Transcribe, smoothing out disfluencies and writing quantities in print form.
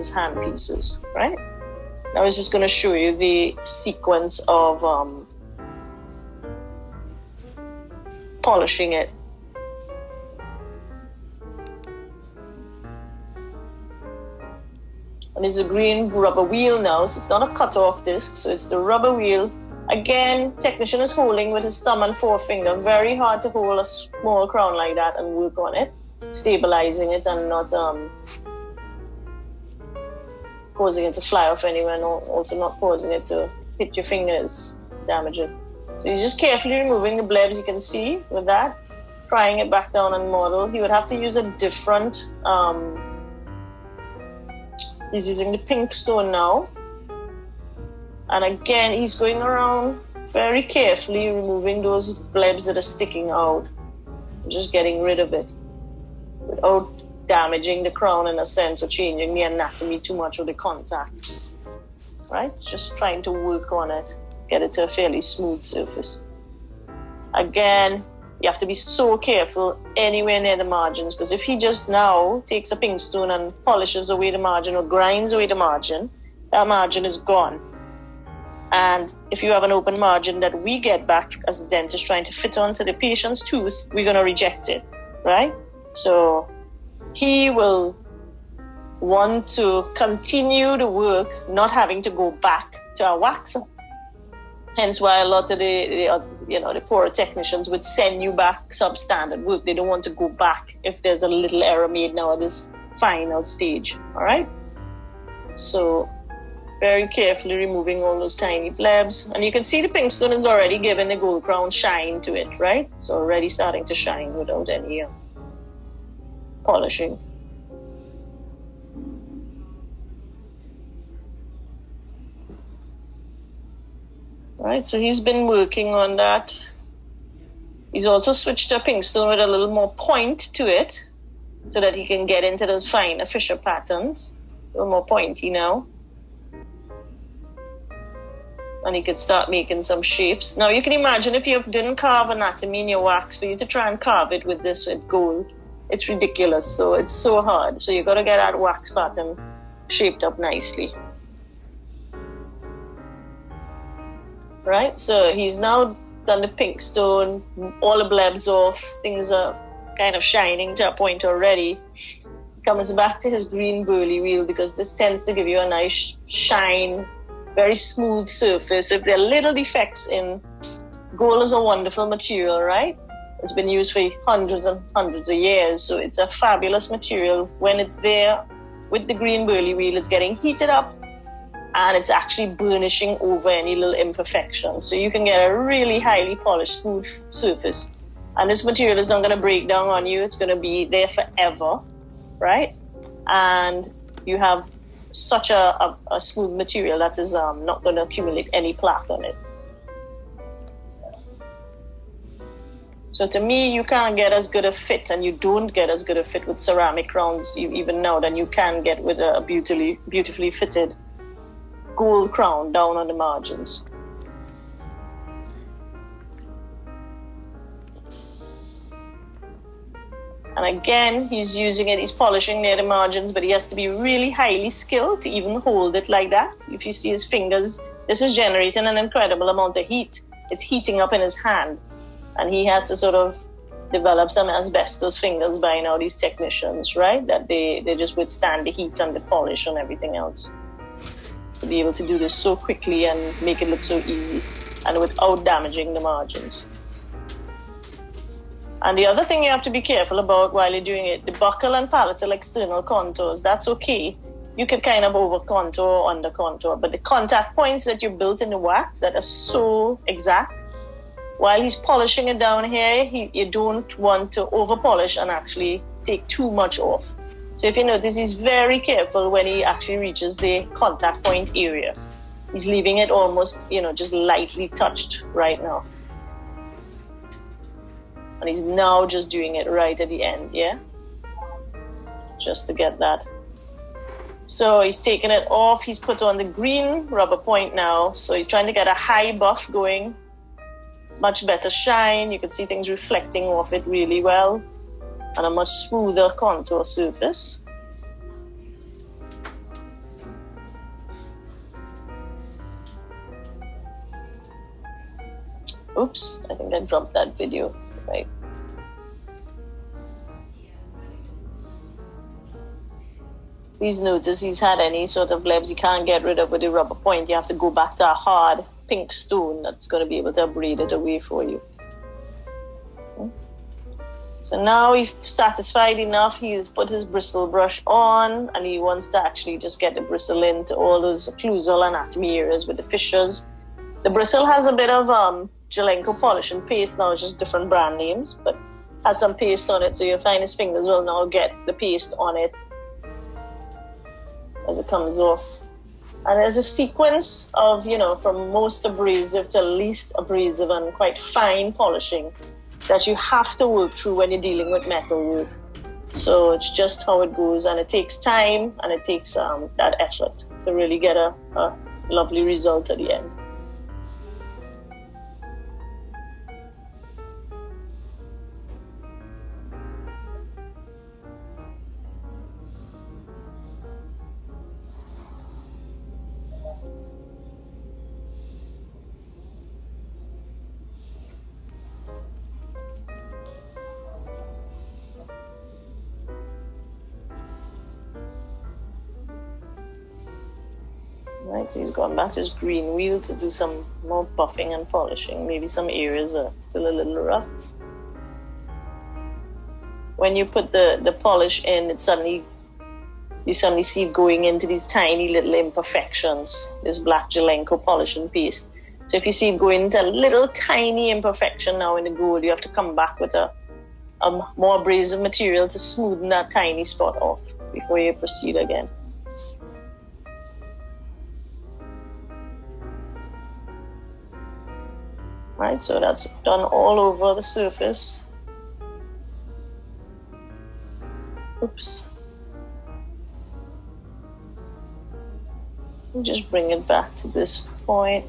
his hand pieces, right? Now he's just going to show you the sequence of polishing it. And there's a green rubber wheel now, so it's not a cut-off disc, so it's the rubber wheel. Again, technician is holding with his thumb and forefinger. Very hard to hold a small crown like that and work on it, stabilizing it and not causing it to fly off anywhere, and also not causing it to hit your fingers, damage it. So he's just carefully removing the blebs, you can see with that, prying it back down on model. He would have to use a different, he's using the pink stone now. And again, he's going around very carefully removing those blebs that are sticking out, just getting rid of it without damaging the crown in a sense or changing the anatomy too much of the contacts, right? Just trying to work on it, get it to a fairly smooth surface. Again, you have to be so careful anywhere near the margins, because if he just now takes a pink stone and polishes away the margin or grinds away the margin, that margin is gone. And if you have an open margin that we get back as a dentist trying to fit onto the patient's tooth, we're going to reject it, right? So he will want to continue the work, not having to go back to a waxer. Hence why a lot of the poorer technicians would send you back substandard work. They don't want to go back if there's a little error made now at this final stage, all right? So very carefully removing all those tiny blebs. And you can see the pink stone is already giving the gold crown shine to it, right? So already starting to shine without any polishing. Right, so he's been working on that. He's also switched to pink stone with a little more point to it so that he can get into those finer fissure patterns. A little more pointy now. And he could start making some shapes. Now you can imagine if you didn't carve anatomy in your wax, for you to try and carve it with this, with gold, it's ridiculous. So it's so hard. So you've got to get that wax pattern shaped up nicely. Right, so he's now done the pink stone, all the blebs off, things are kind of shining to a point already. Comes back to his green burley wheel because this tends to give you a nice shine, very smooth surface. If there are little defects in, gold is a wonderful material, right? It's been used for hundreds and hundreds of years, so it's a fabulous material. When it's there with the green burley wheel, it's getting heated up and it's actually burnishing over any little imperfections. So you can get a really highly polished, smooth surface. And this material is not going to break down on you. It's going to be there forever, right? And you have such a smooth material that is not going to accumulate any plaque on it. So to me, you can't get as good a fit, and you don't get as good a fit with ceramic crowns even now than you can get with a beautifully fitted gold crown down on the margins. And again, he's using it, he's polishing near the margins, but he has to be really highly skilled to even hold it like that. If you see his fingers, this is generating an incredible amount of heat. It's heating up in his hand. And he has to sort of develop some asbestos fingers by now, these technicians, right? That they just withstand the heat and the polish and everything else. To be able to do this so quickly and make it look so easy and without damaging the margins. And the other thing you have to be careful about while you're doing it, the buccal and palatal external contours, that's okay. You can kind of over contour or under contour, but the contact points that you built in the wax that are so exact, while he's polishing it down here, you don't want to over polish and actually take too much off. So if you notice, he's very careful when he actually reaches the contact point area. He's leaving it almost, just lightly touched right now. And he's now just doing it right at the end, yeah? Just to get that. So he's taken it off. He's put on the green rubber point now. So he's trying to get a high buff going. Much better shine. You can see things reflecting off it really well. And a much smoother contour surface. Oops, I think I dropped that video. Right. Please notice he's had any sort of blebs you can't get rid of with the rubber point. You have to go back to a hard pink stone that's going to be able to braid it away for you. So now he's satisfied enough. He's put his bristle brush on and he wants to actually just get the bristle into all those occlusal anatomy areas with the fissures. The bristle has a bit of Jalenko polish and paste now, just different brand names, but has some paste on it, so you'll find his fingers will now get the paste on it as it comes off. And there's a sequence of, from most abrasive to least abrasive and quite fine polishing that you have to work through when you're dealing with metal work. So it's just how it goes, and it takes time and it takes that effort to really get a lovely result at the end. Right, so he's gone back to his green wheel to do some more buffing and polishing. Maybe some areas are still a little rough. When you put the polish in, you suddenly see it going into these tiny little imperfections, this black Jalenko polish and paste. So if you see it going into a little tiny imperfection now in the gold, you have to come back with a more abrasive material to smoothen that tiny spot off before you proceed again. Right, so that's done all over the surface. Oops. Just bring it back to this point.